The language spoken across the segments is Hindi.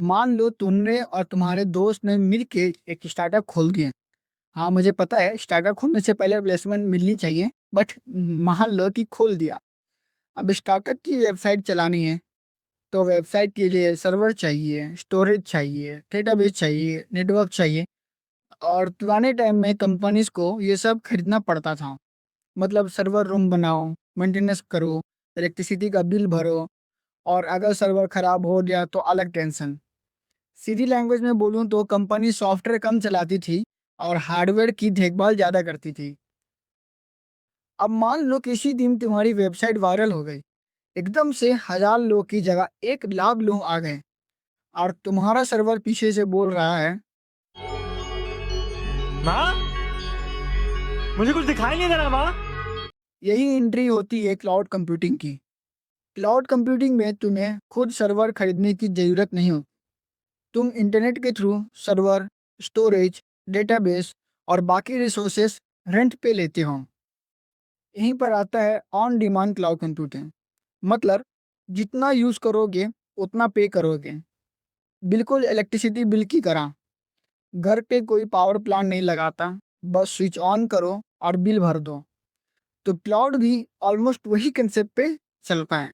मान लो तुमने और तुम्हारे दोस्त ने मिलके एक स्टार्टअप खोल दिया। हाँ, मुझे पता है स्टार्टअप खोलने से पहले प्लेसमेंट मिलनी चाहिए, बट मान लो कि खोल दिया। अब स्टार्टअप की वेबसाइट चलानी है, तो वेबसाइट के लिए सर्वर चाहिए, स्टोरेज चाहिए, डेटाबेस चाहिए, नेटवर्क चाहिए। और पुराने टाइम में कंपनीज को ये सब खरीदना पड़ता था। मतलब सर्वर रूम बनाओ, मेंटेनेंस करो, इलेक्ट्रिसिटी का बिल भरो, और अगर सर्वर खराब हो गया तो अलग टेंशन। सीधी लैंग्वेज में बोलूँ तो कंपनी सॉफ्टवेयर कम चलाती थी और हार्डवेयर की देखभाल ज़्यादा करती थी। अब मान लो किसी दिन तुम्हारी वेबसाइट वायरल हो गई, एकदम से 1,000 लोग की जगह 1 लाख लोग आ गए, और तुम्हारा सर्वर पीछे से बोल रहा है, माँ, मुझे कुछ दिखाई नहीं दे रहा माँ। यही एंट्री होती है क्लाउड कंप्यूटिंग की। क्लाउड कंप्यूटिंग में तुम्हें खुद सर्वर खरीदने की ज़रूरत नहीं हो। तुम इंटरनेट के थ्रू सर्वर, स्टोरेज, डेटाबेस और बाकी रिसोर्सेस रेंट पे लेते हो। यहीं पर आता है ऑन डिमांड क्लाउड कंप्यूटिंग। मतलब जितना यूज़ करोगे उतना पे करोगे, बिल्कुल इलेक्ट्रिसिटी बिल की तरह। घर पे कोई पावर प्लांट नहीं लगाता, बस स्विच ऑन करो और बिल भर दो। तो क्लाउड भी ऑलमोस्ट वही कंसेप्ट पे चलता है।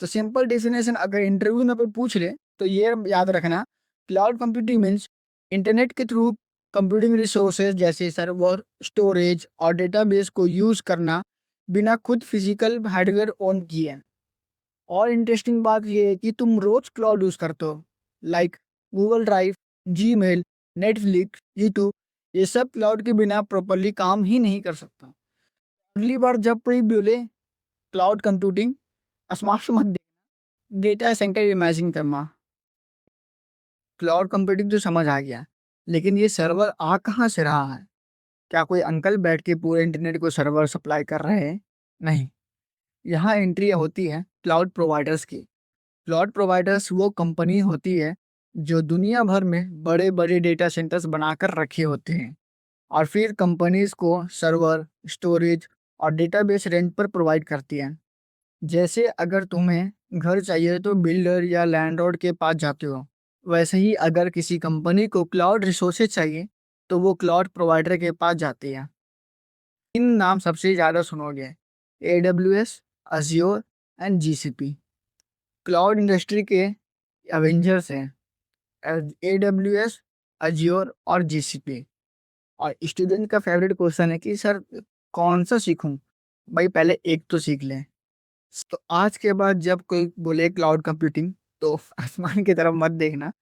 तो सिंपल डेफिनेशन अगर इंटरव्यू में कोई पूछ ले तो ये याद रखना, क्लाउड कंप्यूटिंग मीन्स इंटरनेट के थ्रू कंप्यूटिंग रिसोर्सेज जैसे सर्वर, स्टोरेज और डेटाबेस को यूज़ करना बिना खुद फिजिकल हार्डवेयर ऑन किए। और इंटरेस्टिंग बात ये है कि तुम रोज क्लाउड यूज़ करते हो, like Google drive, Gmail, Netflix, YouTube. ये सब क्लाउड के बिना प्रॉपरली काम ही नहीं कर सकता। अगली बार जब कोई बोले क्लाउड कंप्यूटिंग, स्मार्ट मत दे, डेटा सेंटर इमेजिन करना। क्लाउड कंप्यूटिंग तो समझ आ गया, लेकिन ये सर्वर आ कहाँ से रहा है? क्या कोई अंकल बैठ के पूरे इंटरनेट को सर्वर सप्लाई कर रहे हैं? नहीं। यहाँ एंट्री होती है क्लाउड प्रोवाइडर्स की। क्लाउड प्रोवाइडर्स वो कंपनी होती है जो दुनिया भर में बड़े बड़े डेटा सेंटर्स बनाकर रखे होते हैं, और फिर कंपनीज को सर्वर, स्टोरेज और डेटाबेस रेंट पर प्रोवाइड करती है। जैसे अगर तुम्हें घर चाहिए तो बिल्डर या लैंडलॉर्ड के पास जाते हो, वैसे ही अगर किसी कंपनी को क्लाउड रिसोर्सेज चाहिए तो वो क्लाउड प्रोवाइडर के पास जाती है। इन नाम सबसे ज़्यादा सुनोगे, AWS, Azure and GCP। Cloud industry के एवेंजर्स हैं, AWS, अज्योर और GCP। और स्टूडेंट का फेवरेट क्वेश्चन है कि सर कौन सा सीखूं? भाई पहले एक तो सीख लें। तो आज के बाद जब कोई बोले क्लाउड कंप्यूटिंग, तो आसमान की तरफ मत देखना,